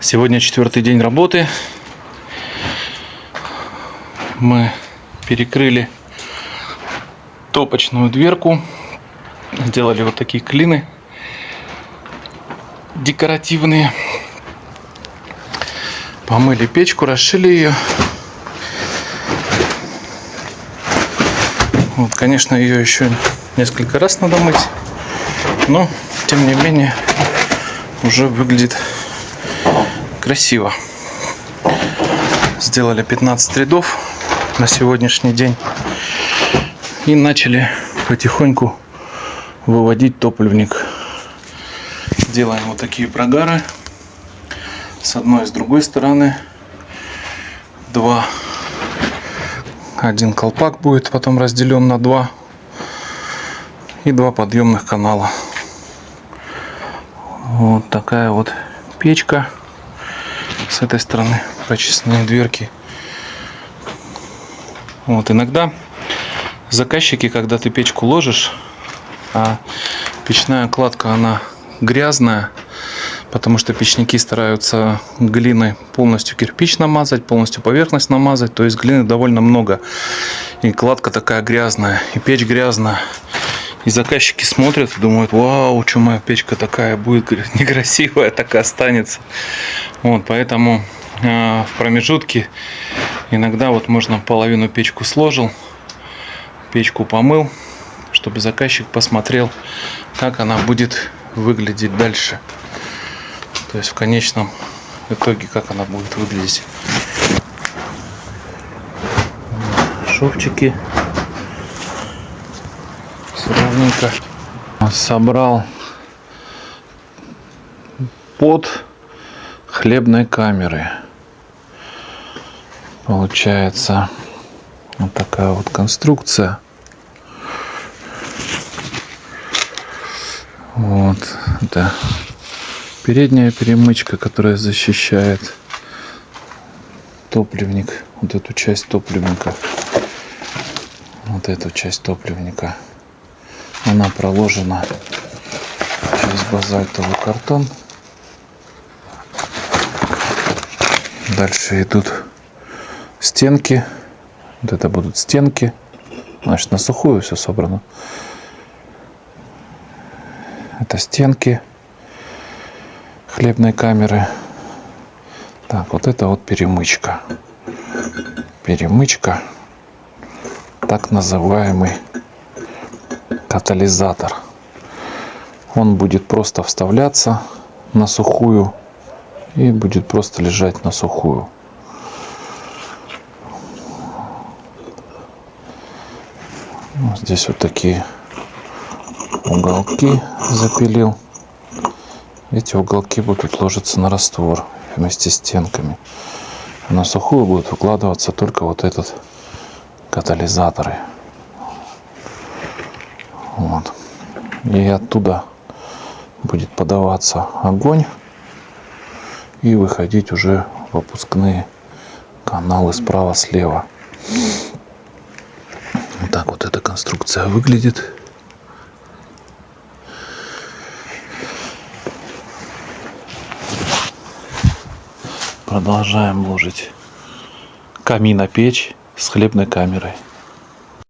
Сегодня 4-й день работы. Мы перекрыли топочную дверку. Сделали вот такие клины декоративные. Помыли печку, расшили ее. Вот, конечно, ее еще несколько раз надо мыть, но тем не менее уже выглядит красиво. Сделали 15 рядов на сегодняшний день и начали потихоньку выводить топливник. Делаем вот такие прогары с одной и с другой стороны. Один колпак будет потом разделен на два и два подъемных канала. Вот такая вот печка. С этой стороны прочистные дверки. Вот иногда заказчики, когда ты печку ложишь, а печная кладка она грязная, потому что печники стараются глиной полностью кирпич намазать, полностью поверхность намазать, то есть глины довольно много, и кладка такая грязная, и печь грязная. И заказчики смотрят и думают: вау, что моя печка такая будет некрасивая, так и останется. Вот, поэтому в промежутке иногда вот можно половину печку сложил, печку помыл, чтобы заказчик посмотрел, как она будет выглядеть дальше. То есть в конечном итоге, как она будет выглядеть. Шовчики. Ровненько собрал под хлебной камеры. Получается вот такая вот конструкция. Вот это передняя перемычка, которая защищает топливник, вот эту часть топливника. Вот эту часть топливника. Она проложена через базальтовый картон. Дальше идут стенки. Вот это будут стенки. Значит, на сухую все собрано. Это стенки хлебной камеры. Так, вот это вот перемычка. Перемычка. Так называемый катализатор. Он будет просто вставляться на сухую и будет просто лежать на сухую. Здесь вот такие уголки запилил. Эти уголки будут ложиться на раствор вместе с стенками. На сухую будет выкладываться только вот этот катализаторы. Вот. И оттуда будет подаваться огонь и выходить уже выпускные каналы справа-слева. Вот так вот эта конструкция выглядит. Продолжаем ложить каминопечь с хлебной камерой.